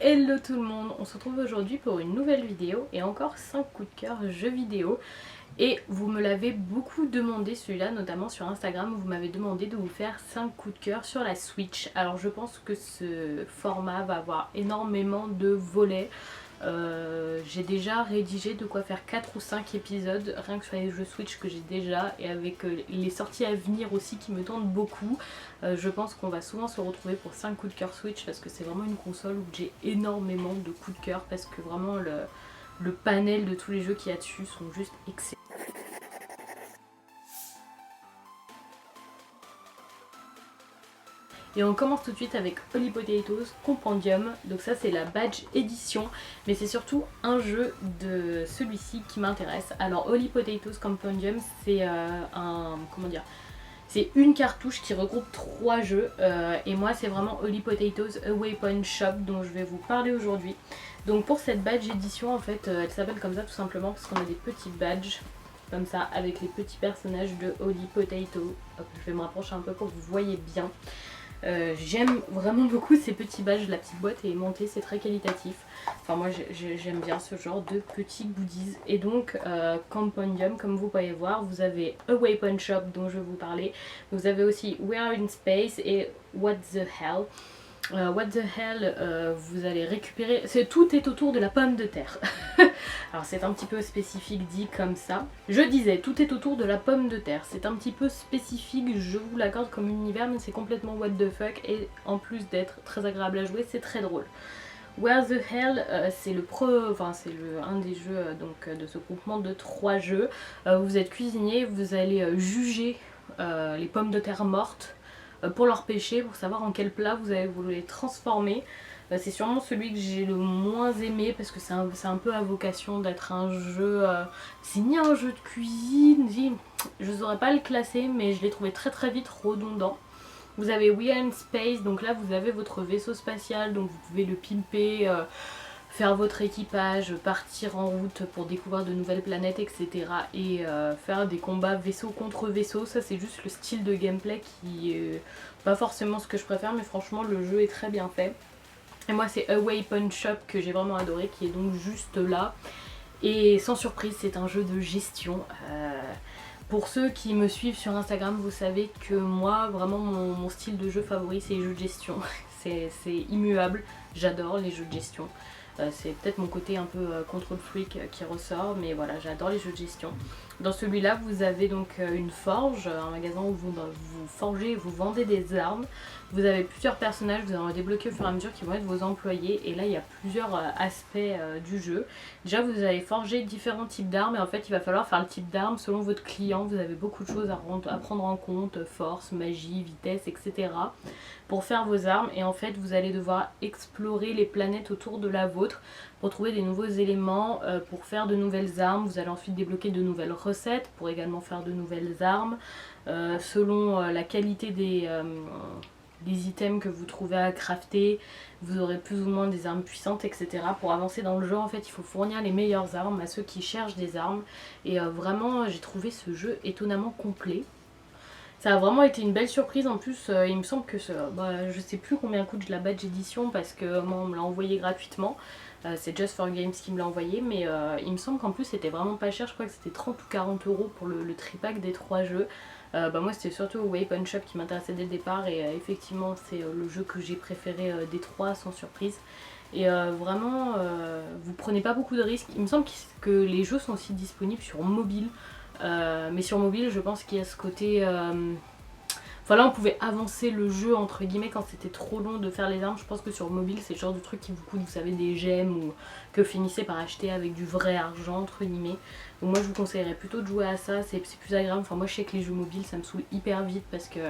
Hello tout le monde, on se retrouve aujourd'hui pour une nouvelle vidéo et encore 5 coups de cœur jeux vidéo. Et vous me l'avez beaucoup demandé celui-là, notamment sur Instagram, où vous m'avez demandé de vous faire 5 coups de cœur sur la Switch. Alors je pense que ce format va avoir énormément de volets. J'ai déjà rédigé de quoi faire 4 ou 5 épisodes rien que sur les jeux Switch que j'ai déjà, et avec les sorties à venir aussi qui me tentent beaucoup. Je pense qu'on va souvent se retrouver pour 5 coups de cœur Switch parce que c'est vraiment une console où j'ai énormément de coups de cœur, parce que vraiment le panel de tous les jeux qu'il y a dessus sont juste excellents. Et on commence tout de suite avec Holy Potatoes Compendium. Donc ça c'est la badge édition, mais c'est surtout un jeu de celui-ci qui m'intéresse. Alors Holy Potatoes Compendium, c'est c'est une cartouche qui regroupe 3 jeux, et moi c'est vraiment Holy Potatoes A Waypoint Shop dont je vais vous parler aujourd'hui. Donc pour cette badge édition, en fait elle s'appelle comme ça tout simplement parce qu'on a des petits badges comme ça avec les petits personnages de Holy Potato. Hop, je vais me rapprocher un peu pour que vous voyez bien. J'aime vraiment beaucoup ces petits badges, la petite boîte est aimantée, c'est très qualitatif. Enfin moi j'aime bien ce genre de petits goodies. Et donc Compendium, comme vous pouvez voir, vous avez A Waypoint Shop dont je vais vous parler. Vous avez aussi We Are in Space et What the Hell. What the Hell, vous allez récupérer... Tout est autour de la pomme de terre. Alors c'est un petit peu spécifique dit comme ça. Je disais, tout est autour de la pomme de terre. C'est un petit peu spécifique, je vous l'accorde comme univers, mais c'est complètement what the fuck. Et en plus d'être très agréable à jouer, c'est très drôle. Where the Hell, c'est un des jeux de ce groupement de 3 jeux. Vous êtes cuisinier, vous allez juger les pommes de terre mortes pour leur pêcher, pour savoir en quel plat vous allez vous les transformer. C'est sûrement celui que j'ai le moins aimé parce que c'est un peu à vocation d'être un jeu... c'est ni un jeu de cuisine, je ne saurais pas le classer, mais je l'ai trouvé très très vite redondant. Vous avez We Are in Space, donc là vous avez votre vaisseau spatial, donc vous pouvez le pimper, faire votre équipage, partir en route pour découvrir de nouvelles planètes, etc. Et faire des combats vaisseau contre vaisseau. Ça c'est juste le style de gameplay qui est pas forcément ce que je préfère, mais franchement le jeu est très bien fait. Et moi c'est A Waypoint Shop que j'ai vraiment adoré, qui est donc juste là. Et sans surprise c'est un jeu de gestion. Pour ceux qui me suivent sur Instagram, vous savez que moi vraiment mon style de jeu favori c'est les jeux de gestion. C'est immuable, j'adore les jeux de gestion. C'est peut-être mon côté un peu control freak qui ressort, mais voilà, j'adore les jeux de gestion. Dans celui-là, vous avez donc une forge, un magasin où vous forgez et vous vendez des armes. Vous avez plusieurs personnages, vous allez en débloquer au fur et à mesure qui vont être vos employés. Et là, il y a plusieurs aspects du jeu. Déjà, vous allez forger différents types d'armes et en fait, il va falloir faire le type d'arme selon votre client. Vous avez beaucoup de choses à prendre en compte, force, magie, vitesse, etc. pour faire vos armes. Et en fait, vous allez devoir explorer les planètes autour de la vôtre pour trouver des nouveaux éléments, pour faire de nouvelles armes. Vous allez ensuite débloquer de nouvelles recettes pour également faire de nouvelles armes. Selon la qualité des items que vous trouvez à crafter, vous aurez plus ou moins des armes puissantes, etc. Pour avancer dans le jeu, en fait, il faut fournir les meilleures armes à ceux qui cherchent des armes. Et vraiment, j'ai trouvé ce jeu étonnamment complet. Ça a vraiment été une belle surprise. En plus, il me semble que je sais plus combien coûte la badge édition parce que moi on me l'a envoyé gratuitement. C'est Just for Games qui me l'a envoyé, mais il me semble qu'en plus c'était vraiment pas cher. Je crois que c'était 30 ou 40 € pour le tripack des 3 jeux. Moi c'était surtout Waypoint Shop qui m'intéressait dès le départ, et effectivement c'est le jeu que j'ai préféré des 3 sans surprise. Et vraiment vous prenez pas beaucoup de risques. Il me semble que les jeux sont aussi disponibles sur mobile. Mais sur mobile je pense qu'il y a ce côté... Enfin là on pouvait avancer le jeu entre guillemets quand c'était trop long de faire les armes. Je pense que sur mobile c'est le genre de truc qui vous coûte, vous savez, des gemmes, ou que vous finissez par acheter avec du vrai argent entre guillemets. Donc moi je vous conseillerais plutôt de jouer à ça, c'est plus agréable. Enfin moi je sais que les jeux mobiles ça me saoule hyper vite parce que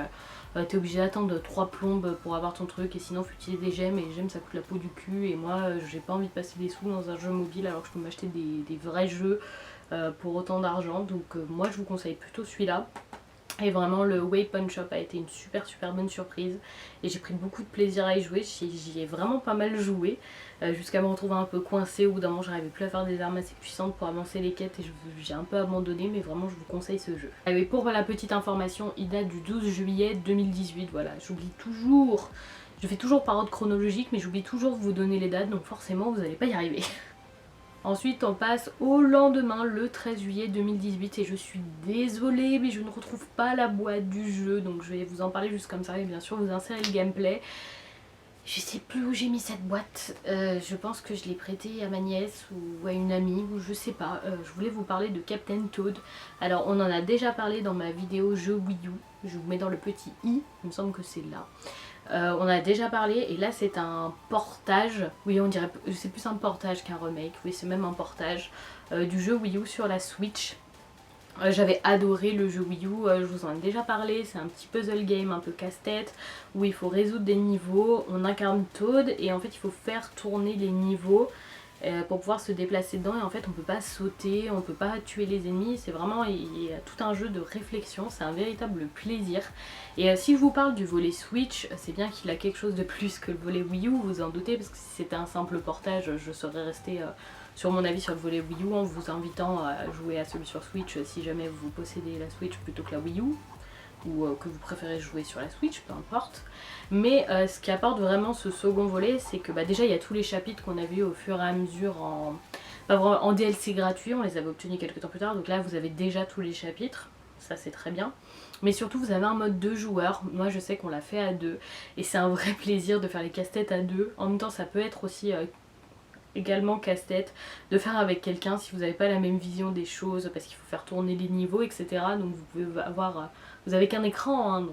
t'es obligé d'attendre 3 plombes pour avoir ton truc, et sinon faut utiliser des gemmes, et les gemmes ça coûte la peau du cul. Et moi j'ai pas envie de passer des sous dans un jeu mobile alors que je peux m'acheter des vrais jeux pour autant d'argent. Donc moi je vous conseille plutôt celui-là. Et vraiment le Waypoint Shop a été une super bonne surprise et j'ai pris beaucoup de plaisir à y jouer. J'y ai vraiment pas mal joué jusqu'à me retrouver un peu coincée. Au bout d'un moment j'arrivais plus à faire des armes assez puissantes pour avancer les quêtes et j'ai un peu abandonné, mais vraiment je vous conseille ce jeu. Et pour la petite information, il date du 12 juillet 2018, voilà, j'oublie toujours Je fais toujours par ordre chronologique mais j'oublie toujours de vous donner les dates, donc forcément vous n'allez pas y arriver. Ensuite on passe au lendemain, le 13 juillet 2018, et je suis désolée mais je ne retrouve pas la boîte du jeu, donc je vais vous en parler juste comme ça et bien sûr vous insérer le gameplay. Je sais plus où j'ai mis cette boîte, je pense que je l'ai prêtée à ma nièce ou à une amie ou je sais pas. Je voulais vous parler de Captain Toad. Alors on en a déjà parlé dans ma vidéo jeu Wii U, je vous mets dans le petit i, il me semble que c'est là. On en a déjà parlé et là c'est un portage, oui on dirait, c'est plus un portage qu'un remake, oui c'est même un portage du jeu Wii U sur la Switch. J'avais adoré le jeu Wii U, je vous en ai déjà parlé, c'est un petit puzzle game un peu casse-tête où il faut résoudre des niveaux, on incarne Toad et en fait il faut faire tourner les niveaux pour pouvoir se déplacer dedans, et en fait on peut pas sauter, on peut pas tuer les ennemis, c'est vraiment, il y a tout un jeu de réflexion, c'est un véritable plaisir. Et si je vous parle du volet Switch, c'est bien qu'il a quelque chose de plus que le volet Wii U, vous en doutez, parce que si c'était un simple portage je serais restée sur mon avis sur le volet Wii U en vous invitant à jouer à celui sur Switch si jamais vous possédez la Switch plutôt que la Wii U, ou que vous préférez jouer sur la Switch, peu importe. Mais ce qui apporte vraiment ce second volet, c'est que déjà il y a tous les chapitres qu'on a vus au fur et à mesure en DLC gratuit, on les avait obtenus quelques temps plus tard, donc là vous avez déjà tous les chapitres, ça c'est très bien. Mais surtout vous avez un mode 2 joueurs, moi je sais qu'on l'a fait à 2, et c'est un vrai plaisir de faire les casse-têtes à 2, en même temps ça peut être aussi également casse-tête de faire avec quelqu'un si vous n'avez pas la même vision des choses, parce qu'il faut faire tourner les niveaux, etc. Donc vous pouvez avoir, vous avez qu'un écran, hein,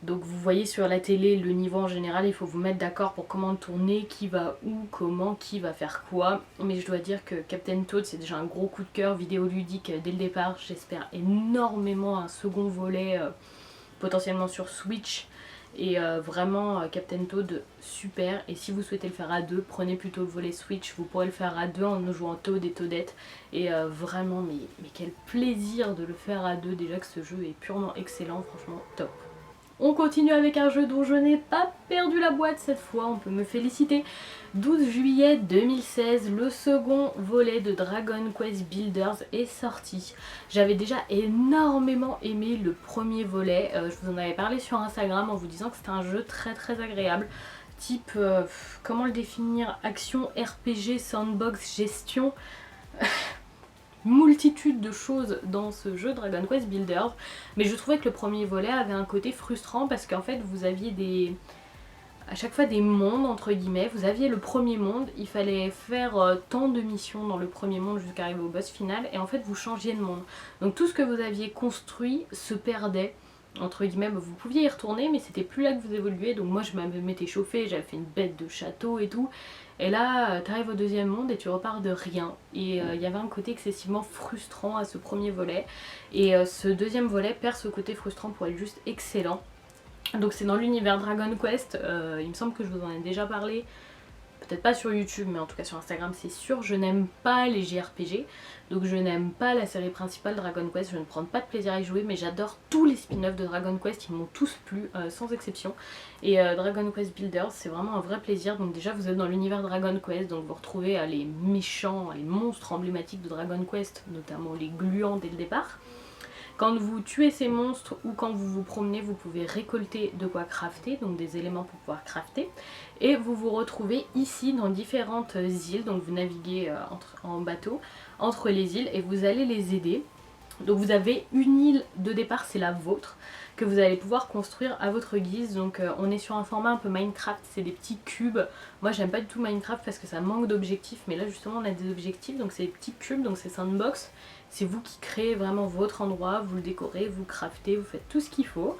donc vous voyez sur la télé le niveau en général, il faut vous mettre d'accord pour comment tourner, qui va où, comment, qui va faire quoi. Mais je dois dire que Captain Toad c'est déjà un gros coup de cœur vidéoludique dès le départ, j'espère énormément un second volet potentiellement sur Switch. Et vraiment Captain Toad super, et si vous souhaitez le faire à deux, prenez plutôt le volet Switch, vous pourrez le faire à deux en jouant Toad et Toadette, et vraiment mais quel plaisir de le faire à deux, déjà que ce jeu est purement excellent, franchement top. On continue avec un jeu dont je n'ai pas perdu la boîte cette fois, on peut me féliciter. 12 juillet 2016, le second volet de Dragon Quest Builders est sorti. J'avais déjà énormément aimé le premier volet, je vous en avais parlé sur Instagram en vous disant que c'était un jeu très très agréable. Type, comment le définir, action, RPG, sandbox, gestion... multitude de choses dans ce jeu Dragon Quest Builders, mais je trouvais que le premier volet avait un côté frustrant parce qu'en fait vous aviez à chaque fois des mondes entre guillemets, vous aviez le premier monde, il fallait faire tant de missions dans le premier monde jusqu'à arriver au boss final, et en fait vous changiez de monde, donc tout ce que vous aviez construit se perdait entre guillemets, vous pouviez y retourner mais c'était plus là que vous évoluiez, donc moi je m'étais chauffée, j'avais fait une bête de château et tout, et là t'arrives au deuxième monde et tu repars de rien, et il y avait un côté excessivement frustrant à ce premier volet, et ce deuxième volet perd ce côté frustrant pour être juste excellent. Donc c'est dans l'univers Dragon Quest, il me semble que je vous en ai déjà parlé, peut-être pas sur YouTube mais en tout cas sur Instagram c'est sûr. Je n'aime pas les JRPG, donc je n'aime pas la série principale Dragon Quest, je ne prends pas de plaisir à y jouer, mais j'adore tous les spin-offs de Dragon Quest, ils m'ont tous plu sans exception, et Dragon Quest Builders c'est vraiment un vrai plaisir. Donc déjà vous êtes dans l'univers Dragon Quest, donc vous retrouvez les méchants, les monstres emblématiques de Dragon Quest, notamment les gluants dès le départ. Quand vous tuez ces monstres ou quand vous vous promenez, vous pouvez récolter de quoi crafter, donc des éléments pour pouvoir crafter. Et vous vous retrouvez ici dans différentes îles, donc vous naviguez en bateau entre les îles et vous allez les aider. Donc vous avez une île de départ, c'est la vôtre, que vous allez pouvoir construire à votre guise. Donc on est sur un format un peu Minecraft, c'est des petits cubes. Moi j'aime pas du tout Minecraft parce que ça manque d'objectifs, mais là justement on a des objectifs, donc c'est des petits cubes, donc c'est sandbox. C'est vous qui créez vraiment votre endroit, vous le décorez, vous craftez, vous faites tout ce qu'il faut.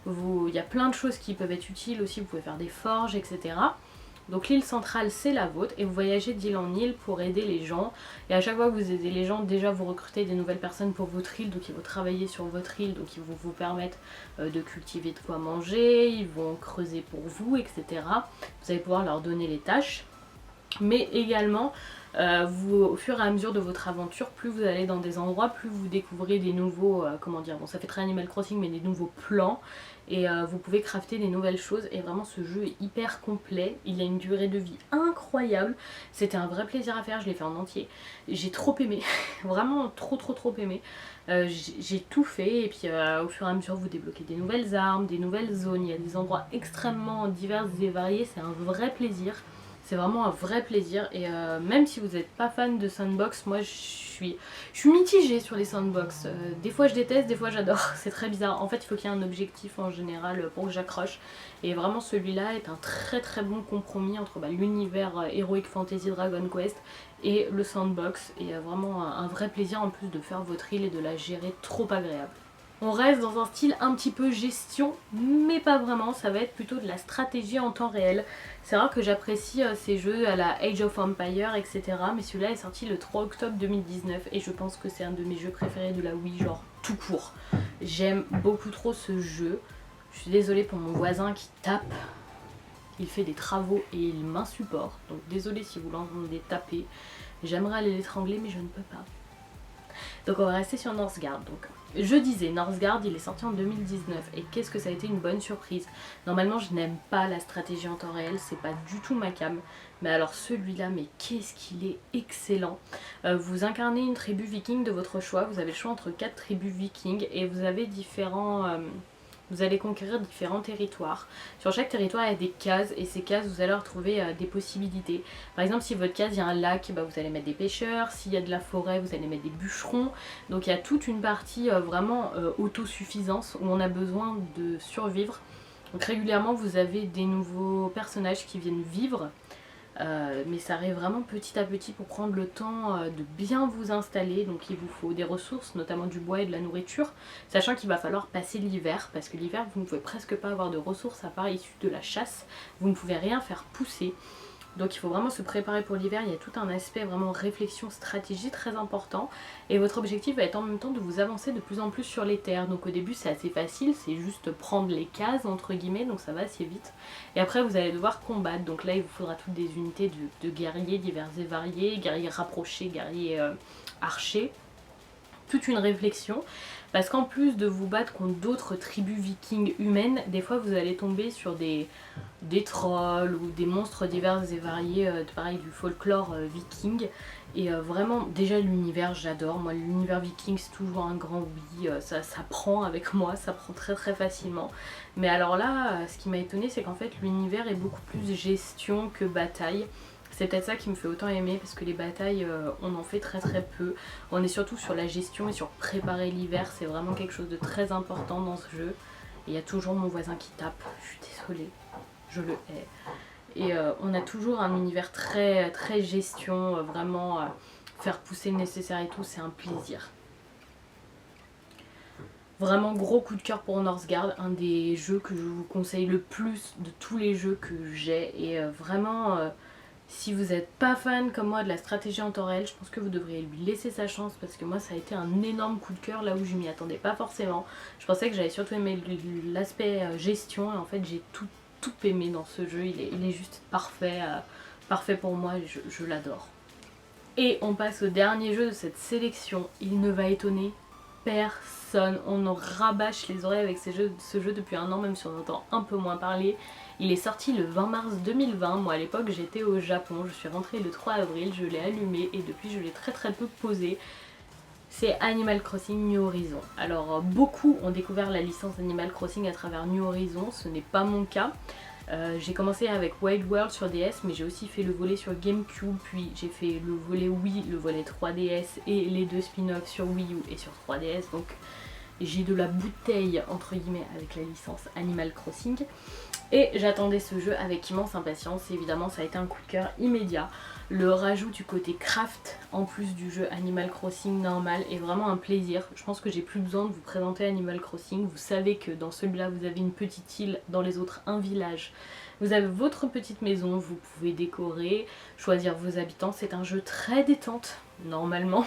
Il y a plein de choses qui peuvent être utiles aussi, vous pouvez faire des forges, etc. Donc l'île centrale c'est la vôtre et vous voyagez d'île en île pour aider les gens. Et à chaque fois que vous aidez les gens, déjà vous recrutez des nouvelles personnes pour votre île, donc ils vont travailler sur votre île, donc ils vont vous permettre de cultiver de quoi manger, ils vont creuser pour vous, etc. Vous allez pouvoir leur donner les tâches. Mais également, au fur et à mesure de votre aventure, plus vous allez dans des endroits, plus vous découvrez des nouveaux, comment dire, bon ça fait très Animal Crossing, mais des nouveaux plans, et vous pouvez crafter des nouvelles choses, et vraiment ce jeu est hyper complet, il a une durée de vie incroyable. incroyable. C'était un vrai plaisir à faire, je l'ai fait en entier. J'ai trop aimé, vraiment trop aimé. J'ai tout fait et puis au fur et à mesure vous débloquez des nouvelles armes, des nouvelles zones, il y a des endroits extrêmement divers et variés, c'est un vrai plaisir. C'est vraiment un vrai plaisir et même si vous n'êtes pas fan de sandbox, moi je suis mitigée sur les sandbox. Des fois je déteste, des fois j'adore, c'est très bizarre. En fait il faut qu'il y ait un objectif en général pour que j'accroche. Et vraiment celui-là est un très bon compromis entre l'univers Heroic Fantasy Dragon Quest et le sandbox. Et vraiment un vrai plaisir en plus de faire votre île et de la gérer, trop agréable. On reste dans un style un petit peu gestion, mais pas vraiment, ça va être plutôt de la stratégie en temps réel. C'est rare que j'apprécie ces jeux à la Age of Empires, etc. Mais celui-là est sorti le 3 octobre 2019 et je pense que c'est un de mes jeux préférés de la Wii, genre tout court. J'aime beaucoup trop ce jeu. Je suis désolée pour mon voisin qui tape. Il fait des travaux et il m'insupporte. Donc désolée si vous l'entendez taper. J'aimerais aller l'étrangler mais je ne peux pas. Donc on va rester sur Northgard. Donc je disais, Northgard il est sorti en 2019 et qu'est-ce que ça a été une bonne surprise. Normalement je n'aime pas la stratégie en temps réel, c'est pas du tout ma came. Mais alors celui-là, mais qu'est-ce qu'il est excellent. Vous incarnez une tribu viking de votre choix, vous avez le choix entre 4 tribus vikings et vous avez différents... vous allez conquérir différents territoires. Sur chaque territoire, il y a des cases et ces cases, vous allez retrouver des possibilités. Par exemple, si votre case, il y a un lac, vous allez mettre des pêcheurs. S'il y a de la forêt, vous allez mettre des bûcherons. Donc il y a toute une partie vraiment autosuffisance où on a besoin de survivre. Donc régulièrement, vous avez des nouveaux personnages qui viennent vivre. Mais ça arrive vraiment petit à petit pour prendre le temps de bien vous installer. Donc il vous faut des ressources, notamment du bois et de la nourriture, sachant qu'il va falloir passer l'hiver, parce que l'hiver vous ne pouvez presque pas avoir de ressources à part issues de la chasse, vous ne pouvez rien faire pousser. Donc il faut vraiment se préparer pour l'hiver, il y a tout un aspect vraiment réflexion, stratégie très important. Et votre objectif va être en même temps de vous avancer de plus en plus sur les terres. Donc au début c'est assez facile, c'est juste prendre les cases entre guillemets, donc ça va assez vite. Et après vous allez devoir combattre, donc là il vous faudra toutes des unités de guerriers divers et variés, guerriers rapprochés, guerriers archers. Toute une réflexion. Parce qu'en plus de vous battre contre d'autres tribus vikings humaines, des fois vous allez tomber sur des trolls ou des monstres divers et variés, pareil du folklore viking. Et vraiment, déjà l'univers, j'adore. Moi, l'univers viking, c'est toujours un grand oui. Ça prend avec moi, ça prend très facilement. Mais alors là, ce qui m'a étonnée, c'est qu'en fait, l'univers est beaucoup plus gestion que bataille. C'est peut-être ça qui me fait autant aimer parce que les batailles on en fait très peu. On est surtout sur la gestion et sur préparer l'hiver, c'est vraiment quelque chose de très important dans ce jeu. Et il y a toujours mon voisin qui tape, je suis désolée, je le hais. Et on a toujours un univers très gestion, vraiment faire pousser le nécessaire et tout, c'est un plaisir. Vraiment gros coup de cœur pour Northgard, un des jeux que je vous conseille le plus de tous les jeux que j'ai. Et vraiment... si vous n'êtes pas fan comme moi de la stratégie en temps réel, je pense que vous devriez lui laisser sa chance parce que moi ça a été un énorme coup de cœur là où je m'y attendais pas forcément. Je pensais que j'allais surtout aimer l'aspect gestion et en fait j'ai tout aimé dans ce jeu, il est juste parfait, parfait pour moi, je l'adore. Et on passe au dernier jeu de cette sélection, il ne va étonner personne, on en rabâche les oreilles avec ce jeu depuis un an même si on entend un peu moins parler. Il est sorti le 20 mars 2020, moi à l'époque j'étais au Japon, je suis rentrée le 3 avril, je l'ai allumé et depuis je l'ai très peu posé. C'est Animal Crossing New Horizons. Alors beaucoup ont découvert la licence Animal Crossing à travers New Horizons, ce n'est pas mon cas. J'ai commencé avec Wild World sur DS mais j'ai aussi fait le volet sur GameCube, puis j'ai fait le volet Wii, le volet 3DS et les deux spin-offs sur Wii U et sur 3DS, donc j'ai de la bouteille entre guillemets avec la licence Animal Crossing. Et j'attendais ce jeu avec immense impatience et évidemment ça a été un coup de cœur immédiat. Le rajout du côté craft en plus du jeu Animal Crossing normal est vraiment un plaisir. Je pense que j'ai plus besoin de vous présenter Animal Crossing. Vous savez que dans celui-là vous avez une petite île, dans les autres un village. Vous avez votre petite maison, vous pouvez décorer, choisir vos habitants. C'est un jeu très détente normalement.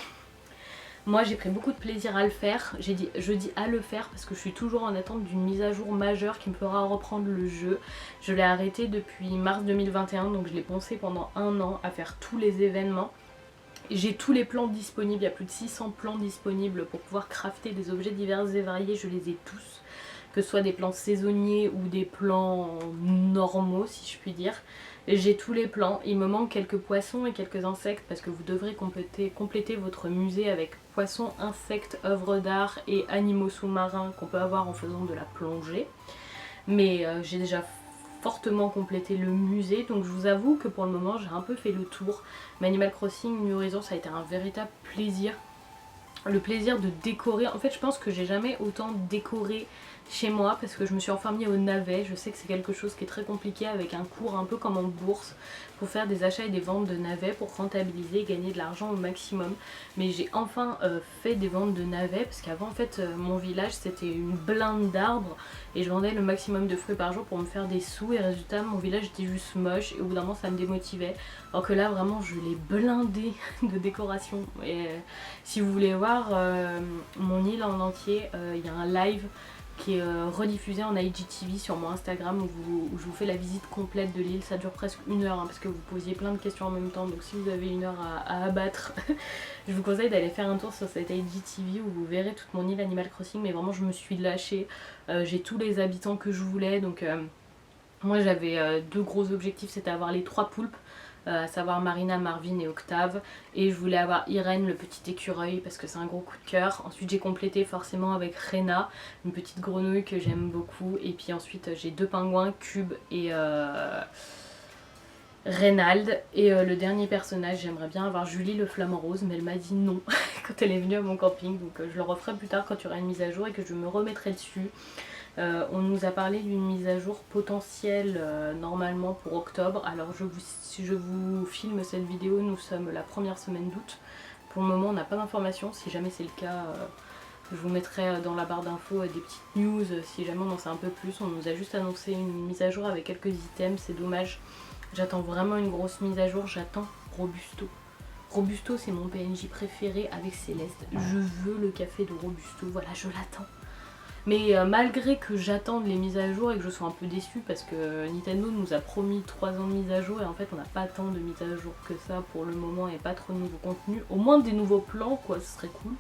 Moi j'ai pris beaucoup de plaisir à le faire, je dis à le faire parce que je suis toujours en attente d'une mise à jour majeure qui me fera reprendre le jeu. Je l'ai arrêté depuis mars 2021 donc je l'ai poncé pendant un an à faire tous les événements. J'ai tous les plans disponibles, il y a plus de 600 plans disponibles pour pouvoir crafter des objets divers et variés, je les ai tous. Que ce soit des plans saisonniers ou des plans normaux si je puis dire. J'ai tous les plans, il me manque quelques poissons et quelques insectes parce que vous devrez compléter votre musée avec poissons, insectes, œuvres d'art et animaux sous-marins qu'on peut avoir en faisant de la plongée. Mais j'ai déjà fortement complété le musée, donc je vous avoue que pour le moment j'ai un peu fait le tour. Mais Animal Crossing New Horizons, ça a été un véritable plaisir. Le plaisir de décorer, en fait je pense que j'ai jamais autant décoré chez moi parce que je me suis enfin mis au navet. Je sais que c'est quelque chose qui est très compliqué avec un cours un peu comme en bourse pour faire des achats et des ventes de navets pour rentabiliser et gagner de l'argent au maximum. Mais j'ai enfin fait des ventes de navets parce qu'avant en fait mon village c'était une blinde d'arbres et je vendais le maximum de fruits par jour pour me faire des sous et résultat mon village était juste moche et au bout d'un moment ça me démotivait. Alors que là vraiment je l'ai blindé de décoration. Et si vous voulez voir mon île en entier, il y a un live qui est rediffusé en IGTV sur mon Instagram où je vous fais la visite complète de l'île. Ça dure presque 1 heure parce que vous posiez plein de questions en même temps, donc si vous avez 1 heure à abattre je vous conseille d'aller faire un tour sur cette IGTV où vous verrez toute mon île Animal Crossing. Mais vraiment je me suis lâchée, j'ai tous les habitants que je voulais, donc moi j'avais 2 gros objectifs, c'était avoir les 3 poulpes, à savoir Marina, Marvin et Octave, et je voulais avoir Irène, le petit écureuil, parce que c'est un gros coup de cœur. Ensuite j'ai complété forcément avec Rena, une petite grenouille que j'aime beaucoup, et puis ensuite j'ai 2 pingouins, Cube et Reynald. Et le dernier personnage, j'aimerais bien avoir Julie le flamant rose, mais elle m'a dit non quand elle est venue à mon camping, donc je le referai plus tard quand il y aura une mise à jour et que je me remettrai dessus. On nous a parlé d'une mise à jour potentielle normalement pour octobre. Alors si je vous filme cette vidéo, nous sommes la première semaine d'août. Pour le moment on n'a pas d'informations, si jamais c'est le cas je vous mettrai dans la barre d'infos des petites news si jamais on en sait un peu plus. On nous a juste annoncé une mise à jour avec quelques items, c'est dommage. J'attends vraiment une grosse mise à jour, j'attends Robusto. Robusto c'est mon PNJ préféré avec Céleste. Je veux le café de Robusto, voilà je l'attends. Mais malgré que j'attende les mises à jour et que je sois un peu déçue parce que Nintendo nous a promis 3 ans de mise à jour et en fait on n'a pas tant de mises à jour que ça pour le moment et pas trop de nouveaux contenus. Au moins des nouveaux plans quoi, ce serait cool.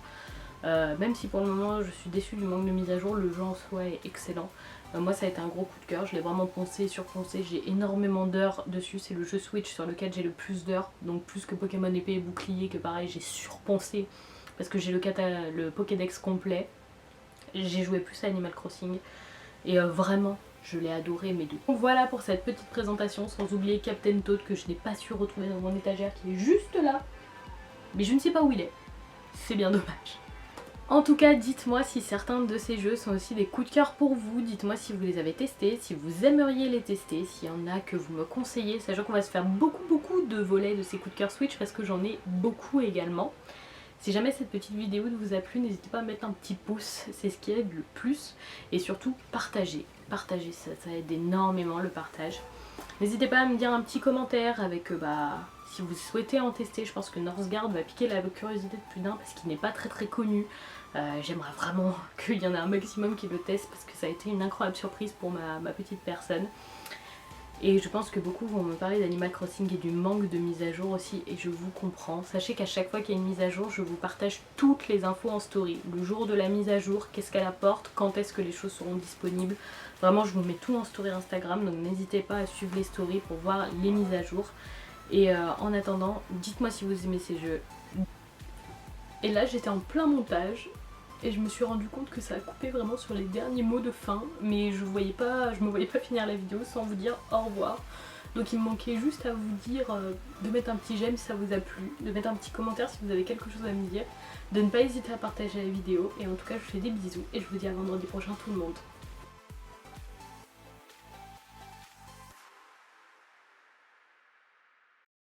Même si pour le moment je suis déçue du manque de mise à jour, le jeu en soi est excellent. Moi ça a été un gros coup de cœur, je l'ai vraiment poncé, surponcé, j'ai énormément d'heures dessus, c'est le jeu Switch sur lequel j'ai le plus d'heures, donc plus que Pokémon épée et bouclier que pareil j'ai surponcé parce que j'ai le Pokédex complet. J'ai joué plus à Animal Crossing et vraiment je l'ai adoré mais de. Donc voilà pour cette petite présentation, sans oublier Captain Toad que je n'ai pas su retrouver dans mon étagère qui est juste là. Mais je ne sais pas où il est, c'est bien dommage. En tout cas dites-moi si certains de ces jeux sont aussi des coups de cœur pour vous, dites-moi si vous les avez testés, si vous aimeriez les tester, s'il y en a que vous me conseillez, sachant qu'on va se faire beaucoup de volets de ces coups de cœur Switch parce que j'en ai beaucoup également. Si jamais cette petite vidéo vous a plu, n'hésitez pas à mettre un petit pouce, c'est ce qui aide le plus. Et surtout, partagez. Partagez, ça aide énormément le partage. N'hésitez pas à me dire un petit commentaire avec si vous souhaitez en tester. Je pense que Northgard va piquer la curiosité de plus d'un parce qu'il n'est pas très connu. J'aimerais vraiment qu'il y en ait un maximum qui le testent parce que ça a été une incroyable surprise pour ma petite personne. Et je pense que beaucoup vont me parler d'Animal Crossing et du manque de mise à jour aussi, et je vous comprends. Sachez qu'à chaque fois qu'il y a une mise à jour, je vous partage toutes les infos en story. Le jour de la mise à jour, qu'est-ce qu'elle apporte, quand est-ce que les choses seront disponibles. Vraiment, je vous mets tout en story Instagram, donc n'hésitez pas à suivre les stories pour voir les mises à jour. Et en attendant, dites-moi si vous aimez ces jeux. Et là, j'étais en plein montage. Et je me suis rendu compte que ça a coupé vraiment sur les derniers mots de fin, mais je me voyais pas finir la vidéo sans vous dire au revoir. Donc il me manquait juste à vous dire de mettre un petit j'aime si ça vous a plu, de mettre un petit commentaire si vous avez quelque chose à me dire, de ne pas hésiter à partager la vidéo, et en tout cas je vous fais des bisous et je vous dis à vendredi prochain tout le monde.